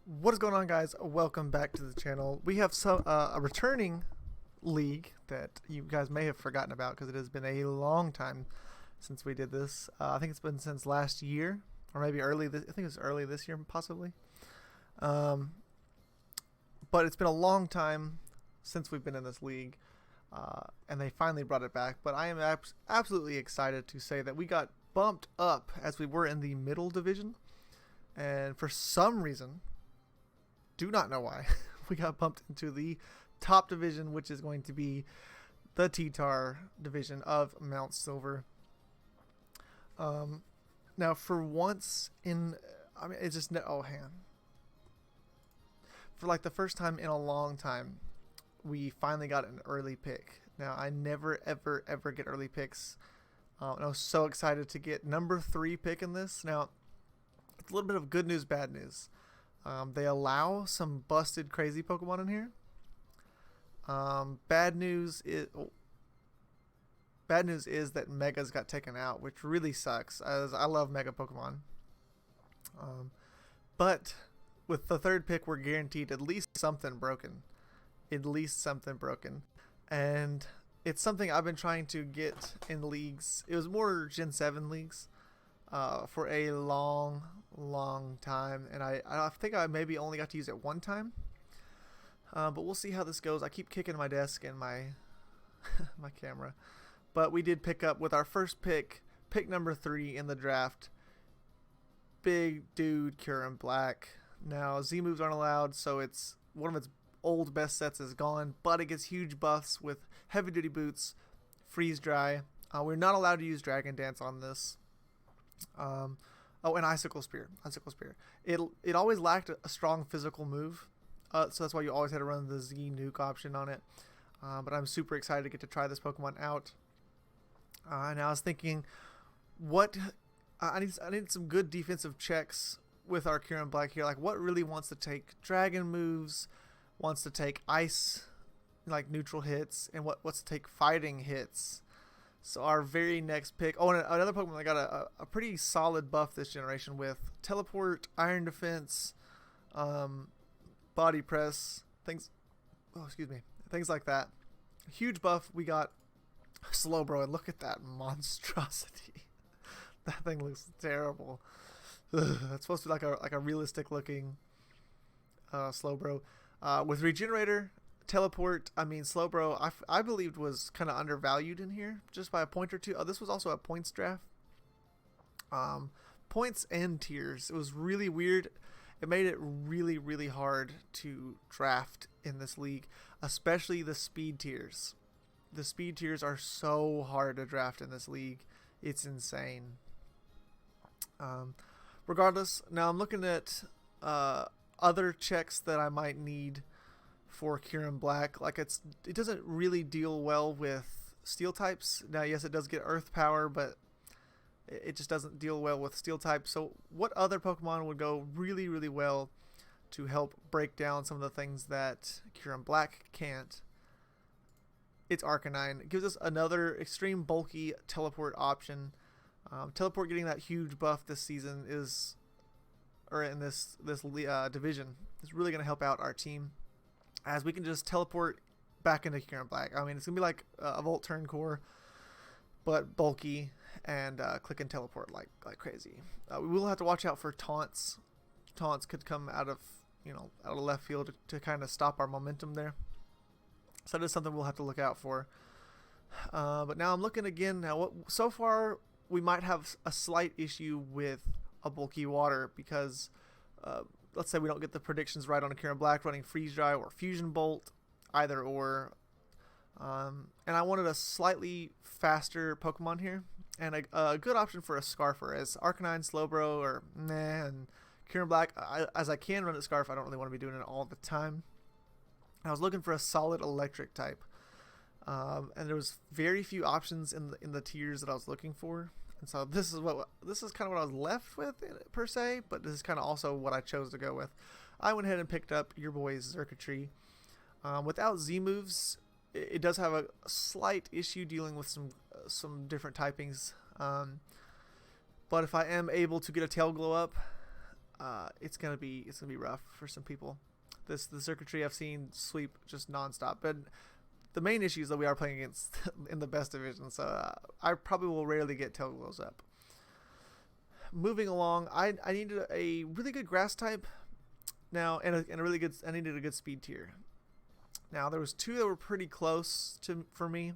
What is going on, guys? Welcome back to the channel. We have a returning league that you guys may have forgotten about because it has been a long time since we did this. I think it's been since last year, or maybe early. I think it was early this year, possibly. But it's been a long time since we've been in this league, and they finally brought it back. But I am absolutely excited to say that we got bumped up as we were in the middle division, and for some reason, do not know why, we got bumped into the top division, which is going to be the Ttar division of Mount Silver. Now, for once it's just for like the first time in a long time, we finally got an early pick. Now, I never ever get early picks, and I was so excited to get number 3 pick in this. Now, it's a little bit of good news, bad news. They allow some busted crazy Pokemon in here. Bad news is that Megas got taken out, which really sucks, as I love Mega Pokemon. But with the 3rd pick, we're guaranteed at least something broken. At least something broken. And it's something I've been trying to get in leagues. It was more Gen 7 leagues for a long time, and I think I maybe only got to use it one time, but we'll see how this goes. I keep kicking my desk and my my camera, but we did pick up with our first pick number 3 in the draft. Big dude Kyurem Black. Now, Z moves aren't allowed, so it's one of its old best sets is gone, but it gets huge buffs with heavy duty boots, freeze dry. We're not allowed to use Dragon Dance on this. Oh, and Icicle Spear. It always lacked a strong physical move, so that's why you always had to run the Z Nuke option on it. But I'm super excited to get to try this Pokemon out. And I was thinking, I need some good defensive checks with our Kyurem Black here. Like, what really wants to take Dragon moves, wants to take Ice, like neutral hits, and what wants to take Fighting hits. So our very next pick, and another Pokemon that got a pretty solid buff this generation with Teleport, Iron Defense, Body Press, things like that. Huge buff. We got Slowbro, and look at that monstrosity. That thing looks terrible. That's supposed to be like a realistic looking Slowbro. With Regenerator, Teleport, Slowbro, I believed was kind of undervalued in here, just by a point or two. Oh, this was also a points draft. Points and tiers. It was really weird. It made it really hard to draft in this league, especially the speed tiers. The speed tiers are so hard to draft in this league. It's insane. Regardless, now I'm looking at other checks that I might need for Kyurem Black. Like, it doesn't really deal well with steel types. Now, yes, it does get earth power, but it just doesn't deal well with steel types. So what other Pokemon would go really well to help break down some of the things that Kyurem Black can't? It's Arcanine. It gives us another extreme bulky teleport option. Teleport getting that huge buff this season in this division is really going to help out our team, as we can just teleport back into Kyurem Black. It's going to be like a Volt Turn Core, but bulky, and click and teleport like crazy. We will have to watch out for taunts. Taunts could come out of left field to kind of stop our momentum there. So that is something we'll have to look out for. But now I'm looking again. Now, so far we might have a slight issue with a bulky water because let's say we don't get the predictions right on a Kyurem Black running Freeze Dry or Fusion Bolt, either or. And I wanted a slightly faster Pokemon here, and a good option for a Scarfer, as Arcanine, Slowbro, or and Kyurem Black. As I can run a Scarf, I don't really want to be doing it all the time. I was looking for a solid electric type, and there was very few options in the tiers that I was looking for. And so this is kind of what I was left with, per se, but this is kind of also what I chose to go with. I went ahead and picked up your boy's Xurkitree. Without Z moves, it does have a slight issue dealing with some different typings. But if I am able to get a Tail Glow up, it's gonna be rough for some people. The circuitry I've seen sweep just nonstop, but the main issue is that we are playing against in the best division, so I probably will rarely get tail glows up. Moving along, I needed a really good grass type now, and a really good. I needed a good speed tier. Now there was two that were pretty close for me.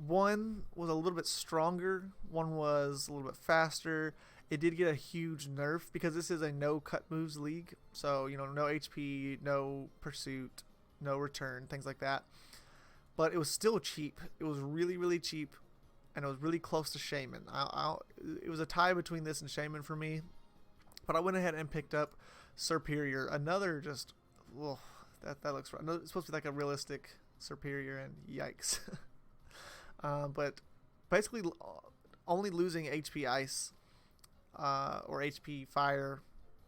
One was a little bit stronger. One was a little bit faster. It did get a huge nerf because this is a no cut moves league. So, no HP, no pursuit, no return, things like that. But it was still cheap. It was really, really cheap. And it was really close to Shaman. It was a tie between this and Shaman for me. But I went ahead and picked up Superior. Another just, that looks right. It's supposed to be like a realistic Superior, and yikes. But basically only losing HP Ice or HP Fire,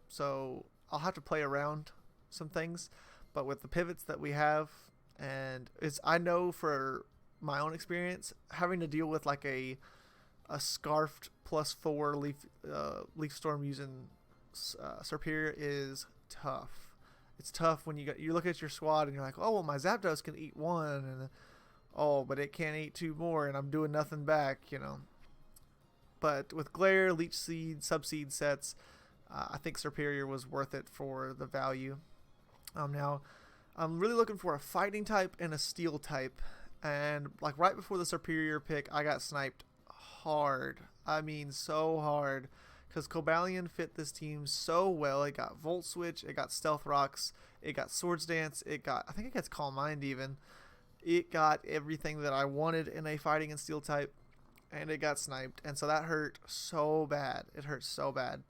so I'll have to play around some things. But with the pivots that we have, and I know for my own experience, having to deal with like a scarfed +4 leaf storm using Superior is tough. It's tough when you look at your squad and you're like, oh well, my Zapdos can eat one, and but it can't eat two more, and I'm doing nothing back, But with Glare, Leech Seed, Subseed sets, I think Superior was worth it for the value. Now, I'm really looking for a fighting type and a steel type. And like right before the Superior pick, I got sniped hard. I mean, so hard. Because Cobalion fit this team so well. It got Volt Switch, it got Stealth Rocks, it got Swords Dance, I think it gets Calm Mind even. It got everything that I wanted in a fighting and steel type. And it got sniped, and so that hurt so bad. It hurt so bad.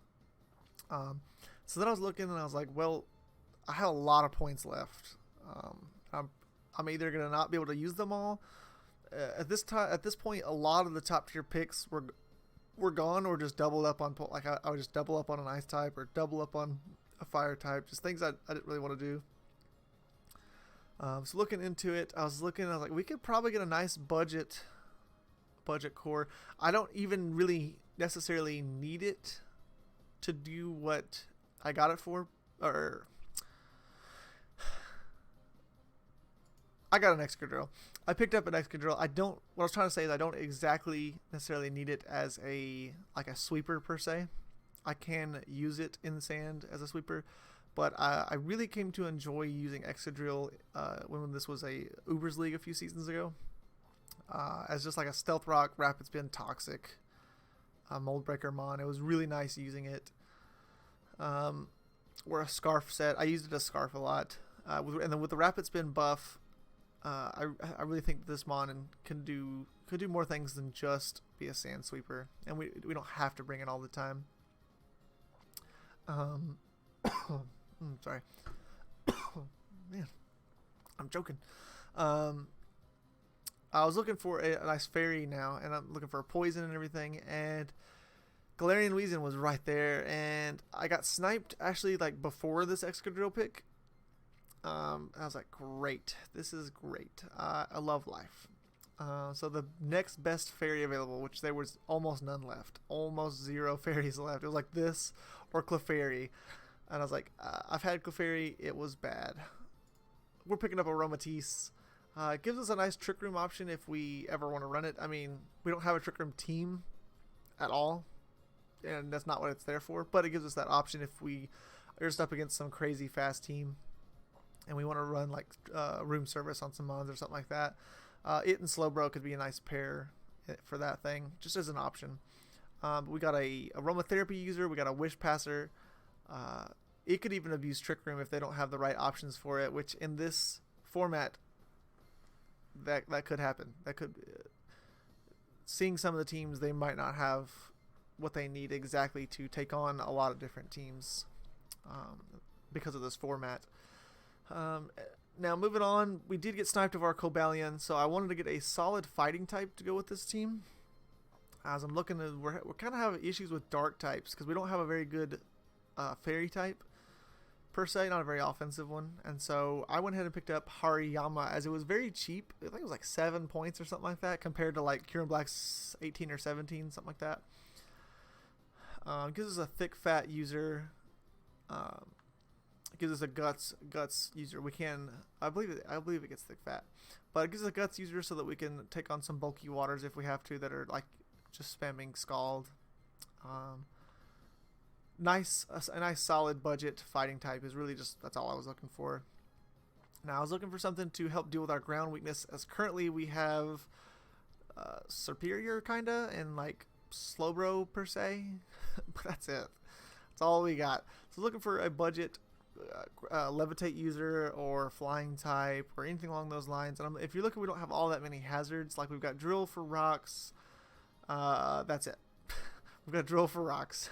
So then I was looking, and I was like, well, I have a lot of points left. I'm either gonna not be able to use them all. At this point, a lot of the top tier picks were gone, or just doubled up on I would just double up on an ice type or double up on a fire type. Just things I didn't really want to do. So looking into it, I was like, we could probably get a nice budget core. I don't even really necessarily need it to do what I got it for, or I got an Excadrill. I picked up an Excadrill. What I was trying to say is I don't exactly necessarily need it as a sweeper per se. I can use it in sand as a sweeper, but I really came to enjoy using Excadrill when this was a Ubers League a few seasons ago. As just like a Stealth Rock, Rapid Spin, Toxic, Mold Breaker Mon. It was really nice using it. Or a Scarf set. I used it as Scarf a lot. And then with the Rapid Spin buff, I really think this Mon could do more things than just be a Sand Sweeper. And we don't have to bring it all the time. Sorry. Man, I'm joking. I was looking for a nice fairy now, and I'm looking for a poison and everything, and Galarian Weezing was right there, and I got sniped actually like before this Excadrill pick. I was like, great, this is great. I love life. So the next best fairy available, which there was almost none left, almost zero fairies left. It was like this or Clefairy, and I was like, I've had Clefairy, it was bad. We're picking up Aromatisse. It gives us a nice Trick Room option if we ever want to run it. I mean, we don't have a Trick Room team at all, and that's not what it's there for, but it gives us that option if we are just up against some crazy fast team and we want to run like room service on some mons or something like that. It and Slowbro could be a nice pair for that thing, just as an option. But we got a Aromatherapy user, we got a Wish Passer. It could even abuse Trick Room if they don't have the right options for it, which in this format, that could happen. That could seeing some of the teams, they might not have what they need exactly to take on a lot of different teams because of this format. Now moving on, we did get sniped of our Cobalion, so I wanted to get a solid fighting type to go with this team. As I'm looking to, we're kind of having issues with dark types because we don't have a very good fairy type per se, not a very offensive one, and so I went ahead and picked up Hariyama as it was very cheap. I think it was like 7 points or something like that compared to like Kieran Black's 18 or 17, something like that. Gives us a thick fat user. It gives us a guts user. We can, I believe it gets thick fat, but it gives us a guts user so that we can take on some bulky waters if we have to, that are like just spamming Scald. A nice solid budget fighting type is really just, that's all I was looking for. Now I was looking for something to help deal with our ground weakness, as currently we have Superior kinda and like Slowbro per se, but that's it. That's all we got. So looking for a budget levitate user or flying type or anything along those lines. And if you're looking, we don't have all that many hazards. Like we've got drill for rocks. That's it. We've got drill for rocks.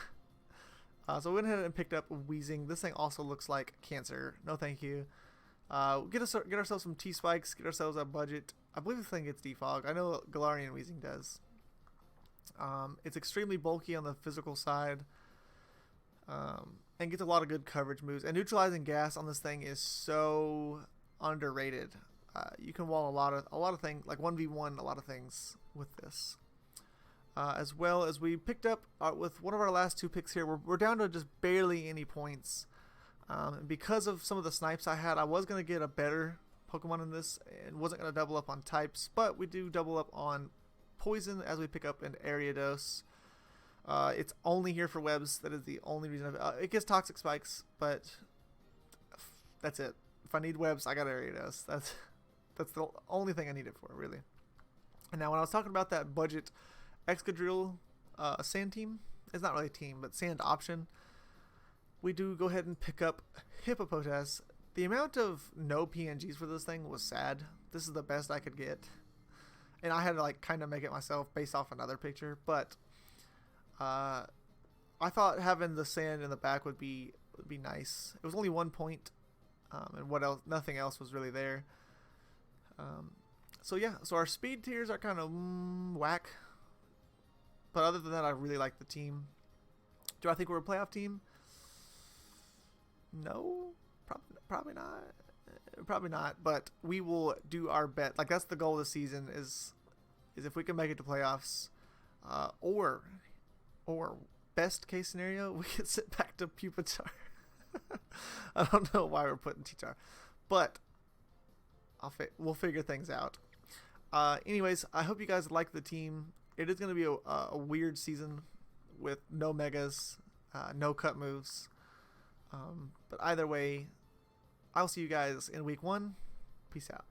So we went ahead and picked up Wheezing. This thing also looks like cancer. No thank you. Get ourselves some T-Spikes. Get ourselves a budget. I believe this thing gets Defog. I know Galarian Wheezing does. It's extremely bulky on the physical side. And gets a lot of good coverage moves. And neutralizing gas on this thing is so underrated. You can wall a lot of things, like 1v1 a lot of things with this. As well as we picked up with one of our last two picks here, we're down to just barely any points. And because of some of the snipes I had, I was going to get a better Pokemon in this and wasn't going to double up on types, but we do double up on poison as we pick up an Ariados. It's only here for webs. That is the only reason. It gets toxic spikes, but that's it. If I need webs, I got Ariados. That's the only thing I need it for, really. And now when I was talking about that budget Excadrill sand team, it's not really a team, but sand option, we do go ahead and pick up Hippopotas. The amount of no PNGs for this thing was sad. This is the best I could get, and I had to like kind of make it myself based off another picture, but I thought having the sand in the back would be nice. It was only 1 point, and what else? Nothing else was really there. So yeah, so our speed tiers are kind of whack, but other than that, I really like the team. Do I think we're a playoff team? No, probably not. Probably not. But we will do our best. Like that's the goal of the season is if we can make it to playoffs, or best case scenario, we get sent back to Pupitar. I don't know why we're putting Ttar, but we'll figure things out. Anyways, I hope you guys like the team. It is going to be a weird season with no megas, no cut moves. But either way, I'll see you guys in week 1. Peace out.